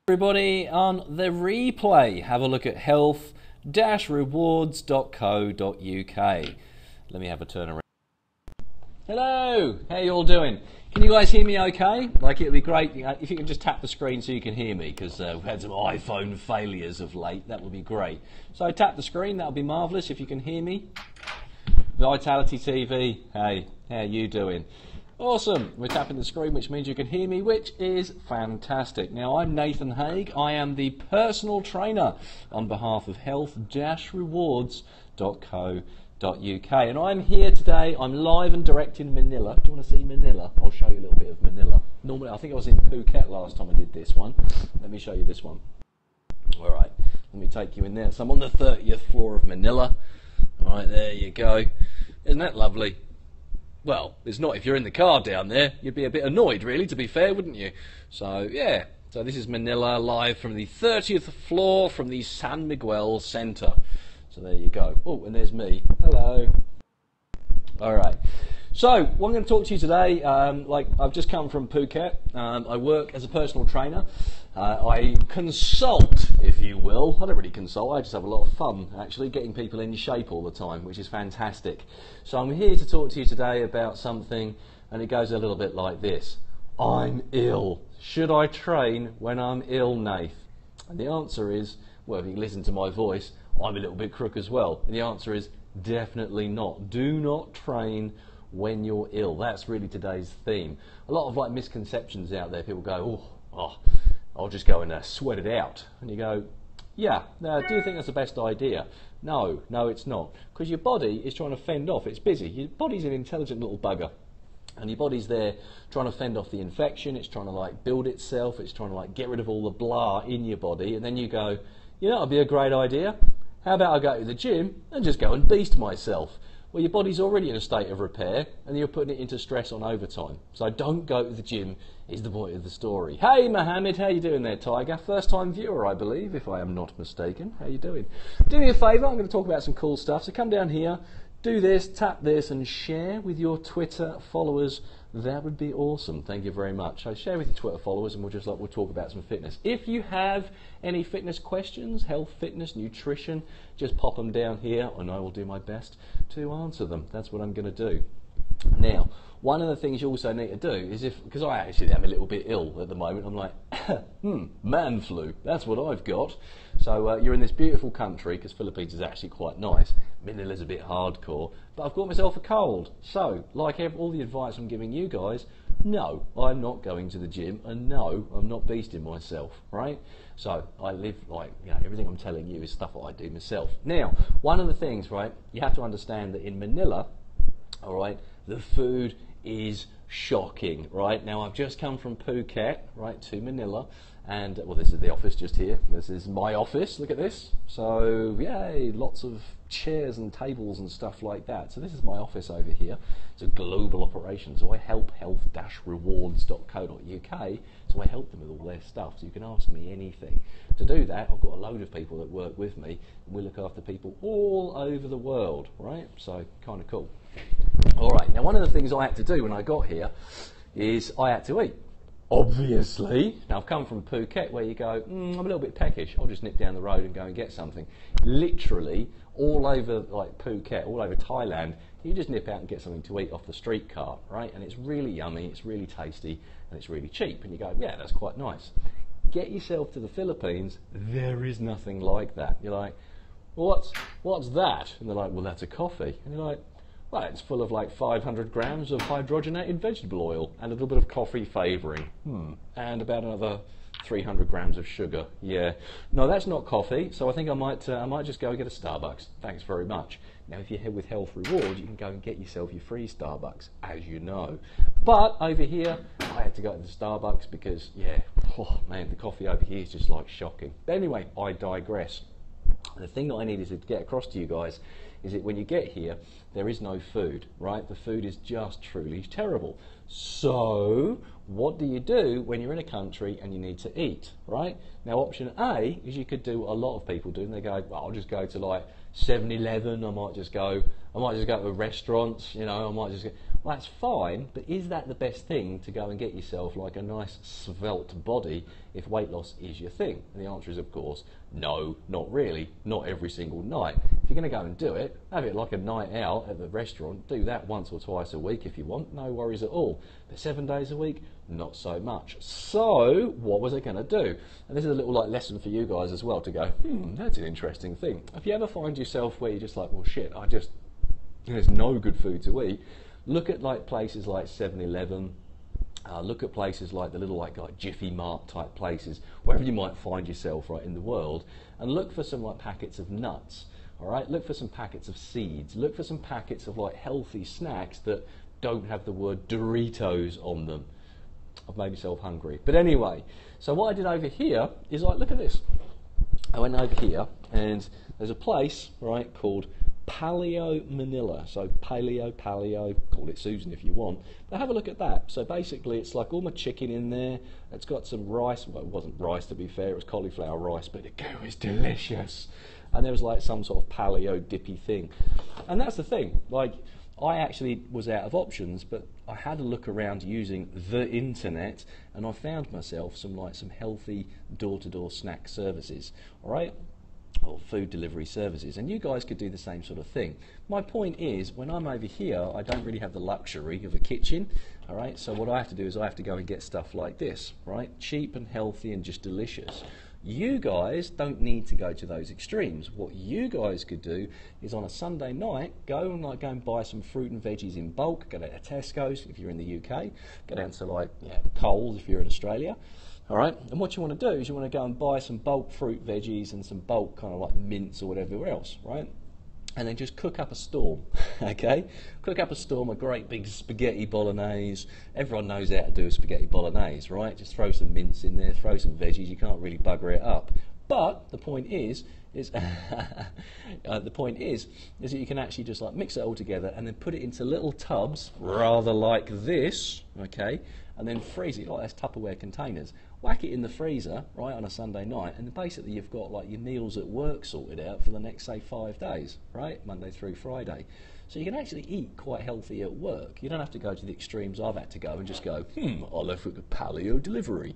Everybody on the replay, have a look at health-rewards.co.uk. Let me have a turn around. Hello, how you all doing? Can you guys hear me okay? Like, it'd be great if you can just tap the screen so you can hear me, because we've had some iPhone failures of late. That would be great. So tap the screen, that would be marvellous if you can hear me. Vitality TV, hey, how you doing? Awesome, we're tapping the screen, which means you can hear me, which is fantastic. Now, I'm Nathan Haig. I am the personal trainer on behalf of health-rewards.co.uk, and I'm here today. I'm live and direct in Manila. Do you want to see Manila? I'll show you a little bit of Manila. Normally, I think I was in Phuket last time I did this one. Let me show you this one. All right, let me take you in there. So I'm on the 30th floor of Manila. All right, there you go. Isn't that lovely? Well, it's not if you're in the car down there. You'd be a bit annoyed, really, to be fair, wouldn't you? So, yeah. So this is Manila, live from the 30th floor from the San Miguel Centre. So there you go. Oh, and there's me. Hello. All right. So, what I'm going to talk to you today, I've just come from Phuket. I work as a personal trainer. I consult, if you will. I don't really consult, I just have a lot of fun, actually, getting people in shape all the time, which is fantastic. So I'm here to talk to you today about something, and it goes a little bit like this. I'm ill. Should I train when I'm ill, Nath? And the answer is, well, if you listen to my voice, I'm a little bit crook as well. And the answer is definitely not. Do not train when you're ill. That's really today's theme. A lot of misconceptions out there. People go, oh, I'll just go and sweat it out. And you go, yeah, now, do you think that's the best idea? No, it's not. Because your body is trying to fend off. It's busy. Your body's an intelligent little bugger. And your body's there trying to fend off the infection. It's trying to build itself. It's trying to get rid of all the blah in your body. And then you go, you know, that'd be a great idea. How about I go to the gym and just go and beast myself? Well, your body's already in a state of repair, and you're putting it into stress on overtime. So don't go to the gym, is the point of the story. Hey, Mohammed, how you doing there, Tiger? First-time viewer, I believe, if I am not mistaken. How you doing? Do me a favour, I'm going to talk about some cool stuff. So come down here, do this, tap this, and share with your Twitter followers. That would be awesome. Thank you very much. So share with your Twitter followers, and we'll talk about some fitness. If you have any fitness questions, health, fitness, nutrition, just pop them down here, and I will do my best to answer them. That's what I'm going to do. Now, one of the things you also need to do is because I actually am a little bit ill at the moment, I'm like, man flu, that's what I've got. So you're in this beautiful country, because Philippines is actually quite nice. Manila's a bit hardcore, but I've got myself a cold. So, all the advice I'm giving you guys, no, I'm not going to the gym, and no, I'm not beasting myself, right? So I live everything I'm telling you is stuff that I do myself. Now, one of the things, right, you have to understand that in Manila, all right, the food is shocking, right? Now, I've just come from Phuket, right, to Manila, and, well, this is the office just here. This is my office, look at this. So, yay, lots of chairs and tables and stuff like that. So this is my office over here. It's a global operation, so I help health-rewards.co.uk, so I help them with all their stuff, so you can ask me anything. To do that, I've got a load of people that work with me, and we look after people all over the world, right? So, kind of cool. All right, now one of the things I had to do when I got here is I had to eat. Obviously. Now, I've come from Phuket where you go, I'm a little bit peckish, I'll just nip down the road and go and get something. Literally, all over Phuket, all over Thailand, you just nip out and get something to eat off the street cart, right? And it's really yummy, it's really tasty, and it's really cheap. And you go, yeah, that's quite nice. Get yourself to the Philippines, there is nothing like that. You're like, well, what's that? And they're like, well, that's a coffee. And you're like, well, it's full of 500 grams of hydrogenated vegetable oil and a little bit of coffee favouring. And about another 300 grams of sugar. Yeah. No, that's not coffee, so I think I might just go and get a Starbucks. Thanks very much. Now, if you're here with Health Rewards, you can go and get yourself your free Starbucks, as you know. But over here, I had to go to the Starbucks because, yeah, oh man, the coffee over here is just shocking. But anyway, I digress. The thing that I needed to get across to you guys is that when you get here, there is no food, right? The food is just truly terrible. So what do you do when you're in a country and you need to eat, right? Now option A is you could do what a lot of people do, and they go, well, I'll just go to like 7-Eleven, I might just go to restaurants, you know, I might just go. Well, that's fine, but is that the best thing to go and get yourself like a nice svelte body if weight loss is your thing? And the answer is, of course, no, not really, not every single night. If you're going to go and do it, have it like a night out at the restaurant, do that once or twice a week if you want, no worries at all. But 7 days a week, not so much. So, what was I going to do? And this is a little like lesson for you guys as well to go, that's an interesting thing. If you ever find yourself where you're just like, well shit, there's no good food to eat, look at like places like 7-Eleven, look at places like the little like Jiffy Mart type places, wherever you might find yourself right in the world, and look for some like packets of nuts, all right? Look for some packets of seeds, look for some packets of like healthy snacks that don't have the word Doritos on them. I've made myself hungry. But anyway, so what I did over here is like, look at this. I went over here and there's a place, right, called Paleo Manila. So paleo, call it Susan if you want. But have a look at that. So basically it's like all my chicken in there. It's got some rice. Well, it wasn't rice to be fair, it was cauliflower rice, but it was delicious. And there was like some sort of paleo dippy thing. And that's the thing, like I actually was out of options, but I had a look around using the internet and I found myself some healthy door-to-door snack services, all right? Or food delivery services, and you guys could do the same sort of thing. My point is, when I'm over here, I don't really have the luxury of a kitchen, all right? So what I have to do is I have to go and get stuff like this, right? Cheap and healthy and just delicious. You guys don't need to go to those extremes. What you guys could do is on a Sunday night, go and buy some fruit and veggies in bulk, go to Tesco's if you're in the UK, go down to Coles if you're in Australia. All right, and what you want to do is you want to go and buy some bulk fruit, veggies, and some bulk kind of like mince or whatever else, right? And then just cook up a storm, okay? Cook up a storm, a great big spaghetti bolognese. Everyone knows how to do a spaghetti bolognese, right? Just throw some mince in there, throw some veggies. You can't really bugger it up. But the point is that you can actually just like mix it all together and then put it into little tubs, rather like this, okay? And then freeze it like that's Tupperware containers. Whack it in the freezer, right, on a Sunday night, and basically you've got like your meals at work sorted out for the next, say, 5 days, right, Monday through Friday. So you can actually eat quite healthy at work. You don't have to go to the extremes I've had to go and just go, I'll have a paleo delivery,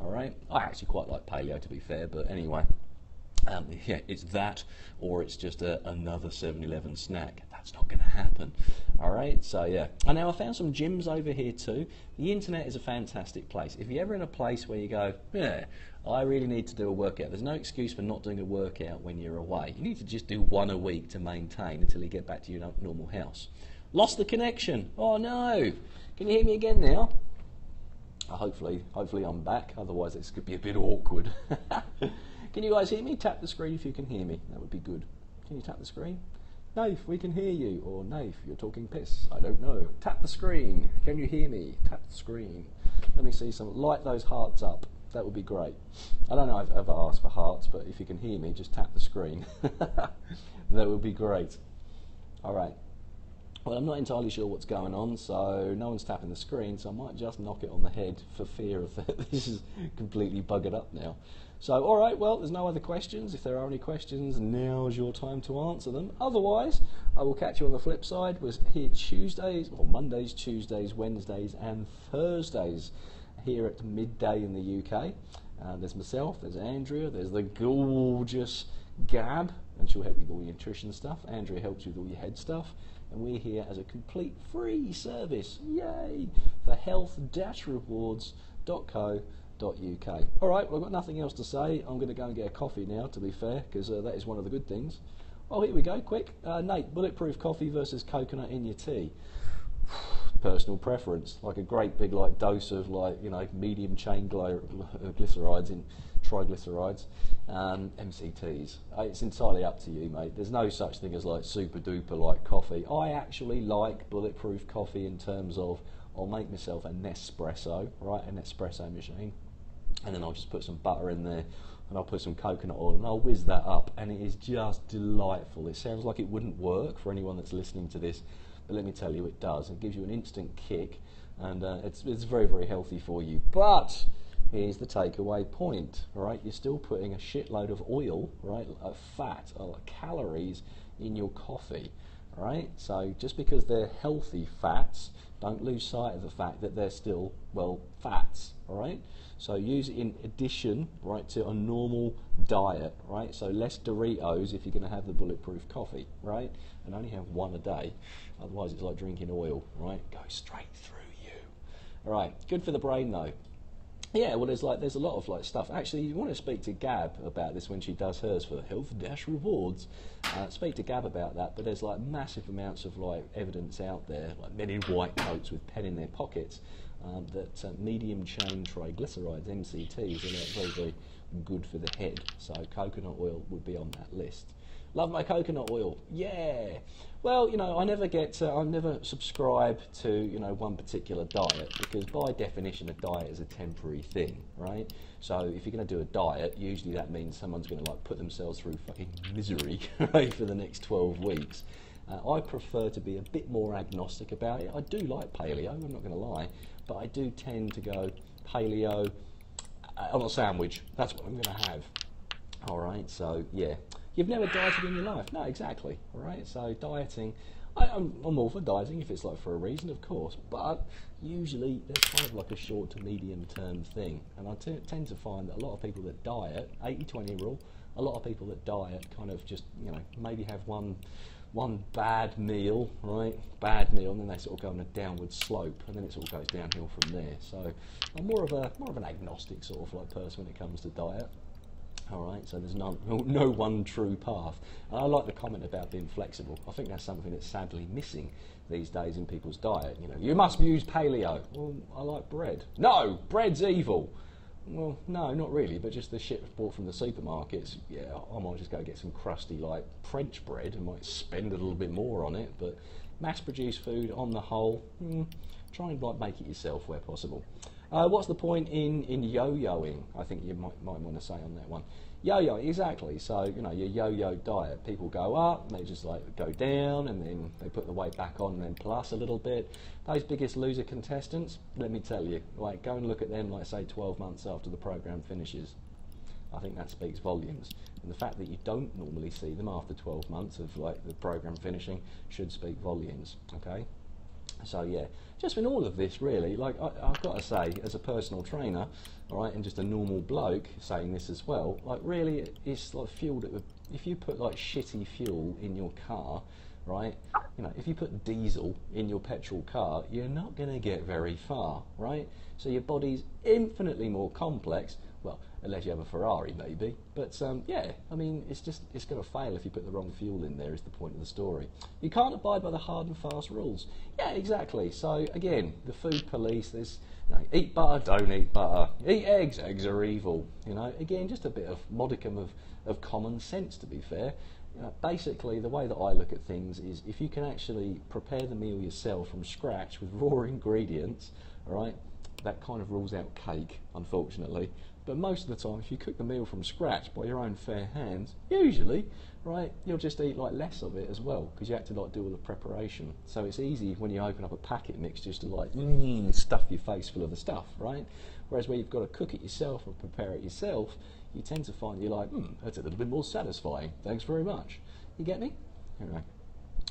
all right? I actually quite like paleo, to be fair, but anyway. Yeah, it's that, or it's just another 7-Eleven snack. That's not going to happen. All right, so yeah. And now I found some gyms over here too. The internet is a fantastic place. If you're ever in a place where you go, yeah, I really need to do a workout, there's no excuse for not doing a workout when you're away. You need to just do one a week to maintain until you get back to your normal house. Lost the connection. Oh no. Can you hear me again now? Hopefully I'm back. Otherwise, this could be a bit awkward. Can you guys hear me? Tap the screen if you can hear me. That would be good. Can you tap the screen? Naif, we can hear you. Or Naif, you're talking piss. I don't know. Tap the screen. Can you hear me? Tap the screen. Let me see some. Light those hearts up. That would be great. I don't know if I've ever asked for hearts, but if you can hear me, just tap the screen. That would be great. All right. Well, I'm not entirely sure what's going on, so no one's tapping the screen, so I might just knock it on the head for fear of this is completely buggered up now. So, all right, well, there's no other questions. If there are any questions, now's your time to answer them. Otherwise, I will catch you on the flip side. We're here Tuesdays, or Mondays, Tuesdays, Wednesdays, and Thursdays here at midday in the UK. There's myself, there's Andrea, there's the gorgeous Gab, and she'll help you with all your nutrition stuff. Andrea helps you with all your head stuff. And we're here as a complete free service, yay, for health-rewards.co.uk. All right, well, I've got nothing else to say. I'm going to go and get a coffee now, to be fair, because that is one of the good things. Oh, here we go, quick. Nate, bulletproof coffee versus coconut in your tea. Personal preference, like a great big dose of medium chain glycerides in triglycerides, MCTs. It's entirely up to you, mate. There's no such thing as super duper coffee. I actually like bulletproof coffee in terms of I'll make myself a Nespresso, right, a Nespresso machine. and then I'll just put some butter in there, and I'll put some coconut oil, and I'll whiz that up, and it is just delightful. It sounds like it wouldn't work for anyone that's listening to this, but let me tell you, it does. It gives you an instant kick, and it's very, very healthy for you. But here's the takeaway point, all right? You're still putting a shitload of oil, right, fat, calories in your coffee, all right? So just because they're healthy fats, don't lose sight of the fact that they're still, well, fats, all right? So use it in addition, right, to a normal diet, right? So less Doritos if you're going to have the bulletproof coffee, right? And only have one a day. Otherwise, it's like drinking oil, right? Go straight through you. All right, good for the brain though. Yeah, well, there's a lot of stuff. Actually, you want to speak to Gab about this when she does hers for Health Dash Rewards. Speak to Gab about that. But there's massive amounts of evidence out there, like men in white coats with pen in their pockets, that medium chain triglycerides (MCTs) are very, very good for the head. So coconut oil would be on that list. Love my coconut oil, yeah. Well, I never subscribe to one particular diet, because by definition a diet is a temporary thing, right? So if you're going to do a diet, usually that means someone's going to put themselves through fucking misery, right, for the next 12 weeks. I prefer to be a bit more agnostic about it. I do like paleo, I'm not going to lie, but I do tend to go paleo on a sandwich. That's what I'm going to have. All right, so yeah. You've never dieted in your life? No, exactly. All right, so dieting, I'm all for dieting if it's for a reason, of course, but usually there's kind of a short to medium term thing. And I tend to find that a lot of people that diet, 80-20 rule, a lot of people that diet kind of just, maybe have one bad meal, right? Bad meal, and then they sort of go on a downward slope, and then it sort of goes downhill from there. So I'm more of an agnostic sort of person when it comes to diet. All right, so there's no one true path. And I like the comment about being flexible. I think that's something that's sadly missing these days in people's diet. You must use paleo. Well, I like bread. No, bread's evil. Well, no, not really, but just the shit bought from the supermarkets. Yeah, I might just go get some crusty French bread and might spend a little bit more on it. But mass-produced food, on the whole, try and make it yourself where possible. What's the point in yo-yoing? I think you might want to say on that one. Yo-yo, exactly. So, your yo-yo diet. People go up, they just go down, and then they put the weight back on, and then plus a little bit. Those Biggest Loser contestants, let me tell you, go and look at them, say 12 months after the program finishes. I think that speaks volumes. And the fact that you don't normally see them after 12 months of the program finishing should speak volumes, okay? So yeah, just in all of this really, I've got to say, as a personal trainer, all right, and just a normal bloke saying this as well, really it's fueled it with, if you put shitty fuel in your car, right, if you put diesel in your petrol car, you're not going to get very far, right? So your body's infinitely more complex, well, unless you have a Ferrari maybe, but yeah, I mean, it's going to fail if you put the wrong fuel in there, is the point of the story. You can't abide by the hard and fast rules. Yeah, exactly. So again, the food police, there's, eat butter, don't eat butter. Eat eggs, eggs are evil. Again, just a bit of modicum of common sense, to be fair. Basically, the way that I look at things is if you can actually prepare the meal yourself from scratch with raw ingredients, all right, that kind of rules out cake, unfortunately. But most of the time, if you cook the meal from scratch by your own fair hands, usually, right, you'll just eat less of it as well, because you have to do all the preparation. So it's easy when you open up a packet mix just to stuff your face full of the stuff, right? Whereas where you've got to cook it yourself or prepare it yourself, you tend to find you're that's a little bit more satisfying. Thanks very much. You get me? Anyway,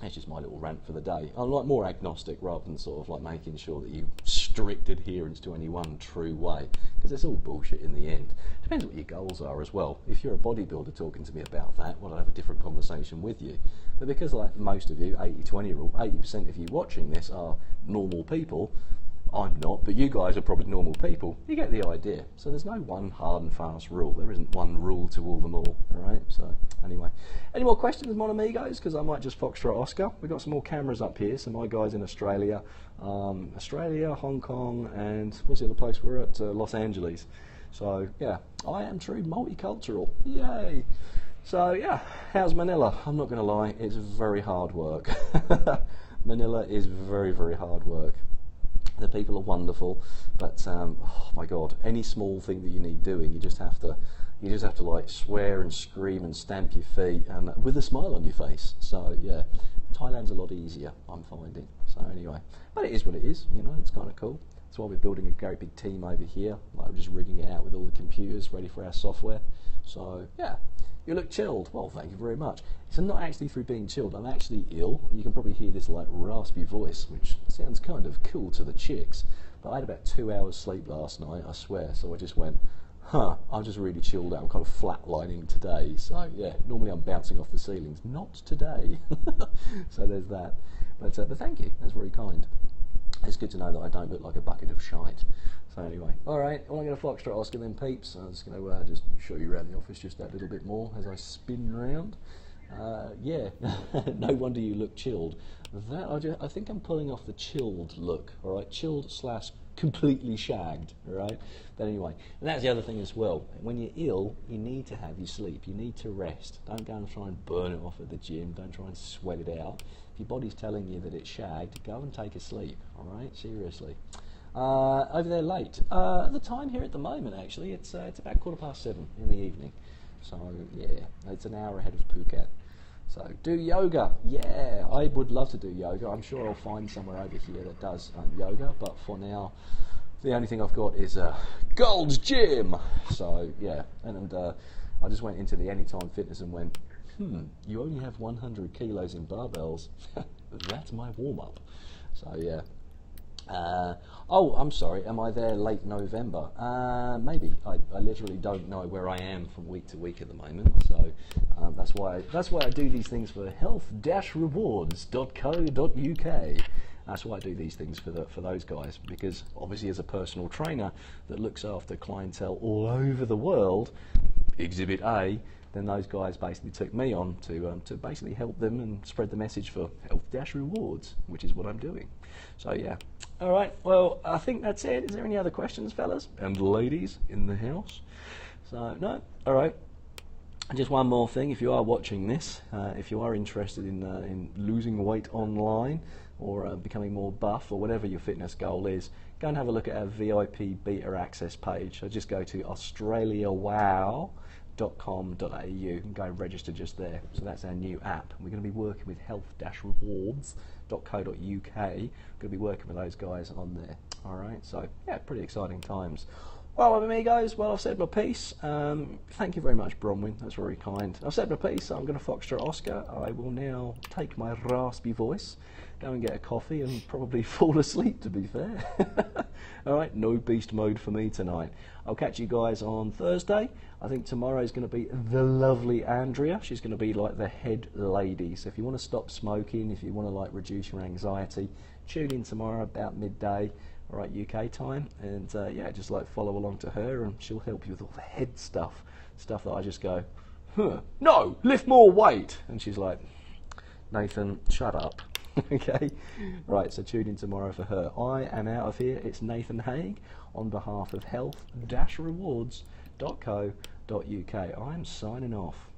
that's just my little rant for the day. I'm more agnostic rather than sort of making sure that you strict adherence to any one true way, because it's all bullshit in the end. Depends what your goals are as well. If you're a bodybuilder talking to me about that, well, I'll have a different conversation with you. But because most of you, 80-20 rule, 80% of you watching this are normal people, I'm not, but you guys are probably normal people. You get the idea. So there's no one hard and fast rule. There isn't one rule to all them all. All right. So anyway, any more questions, mon amigos? Because I might just foxtrot Oscar. We've got some more cameras up here. So my guys in Australia, Hong Kong, and what's the other place we're at? Los Angeles. So yeah, I am true multicultural. Yay. So yeah, how's Manila? I'm not going to lie, it's very hard work. Manila is very, very hard work. The people are wonderful, but oh my God, any small thing that you need doing, you just have to like swear and scream and stamp your feet and with a smile on your face. So yeah, Thailand's a lot easier, I'm finding. So anyway, but it is what it is, you know, it's kind of cool. That's why we're building a great big team over here. Like we're just rigging it out with all the computers ready for our software. So yeah, you look chilled. Well, thank you very much. It's not actually through being chilled. I'm actually ill. You can probably hear this like raspy voice, which sounds kind of cool to the chicks. But I had about 2 hours sleep last night, I swear. So I just went, I'm just really chilled out. I'm kind of flatlining today. So yeah, normally I'm bouncing off the ceilings. Not today. So there's that. But thank you. That's very kind. It's good to know that I don't look like a bucket of shite. So anyway, alright, well I'm going to Foxtrot Oscar then, peeps. I'm just going to just show you around the office just that little bit more as I spin round. Yeah, no wonder you look chilled. I think I'm pulling off the chilled look, alright? Chilled / completely shagged, alright? But anyway, and that's the other thing as well. When you're ill, you need to have your sleep. You need to rest. Don't go and try and burn it off at the gym. Don't try and sweat it out. If your body's telling you that it's shagged, go and take a sleep, alright? Seriously. Over there late. The time here at the moment, actually, it's about 7:15 in the evening. So yeah, it's an hour ahead of Phuket. So do yoga. Yeah, I would love to do yoga. I'm sure I'll find somewhere over here that does yoga. But for now, the only thing I've got is Gold's Gym. So yeah, and I just went into the Anytime Fitness and went, you only have 100 kilos in barbells. That's my warm up. So yeah. Oh, I'm sorry, am I there late November? Maybe. I literally don't know where I am from week to week at the moment, so that's why I do these things for health-rewards.co.uk. That's why I do these things for those guys, because obviously as a personal trainer that looks after clientele all over the world, Exhibit A, then those guys basically took me on to basically help them and spread the message for health-rewards, which is what I'm doing. So yeah. All right. Well, I think that's it. Is there any other questions, fellas and ladies in the house? So no. All right. And just one more thing. If you are watching this, if you are interested in losing weight online or becoming more buff or whatever your fitness goal is, go and have a look at our VIP beta access page. So just go to australiawow.com.au and go and register just there. So that's our new app. We're going to be working with health-rewards.co.uk. Going to be working with those guys on there. All right, so yeah, pretty exciting times. Well, amigos, well, I've said my piece. Thank you very much, Bronwyn. That's very kind. I've said my piece. So I'm going to Foxtrot Oscar. I will now take my raspy voice, go and get a coffee, and probably fall asleep, to be fair. All right, no beast mode for me tonight. I'll catch you guys on Thursday. I think tomorrow is going to be the lovely Andrea. She's going to be like the head lady. So if you want to stop smoking, if you want to like reduce your anxiety, tune in tomorrow about midday. All right, UK time, and yeah, just like follow along to her, and she'll help you with all the head stuff that I just go, no, lift more weight, and she's like, Nathan, shut up. Okay, right, so tune in tomorrow for her. I am out of here. It's Nathan Haig on behalf of health-rewards.co.uk. I'm signing off.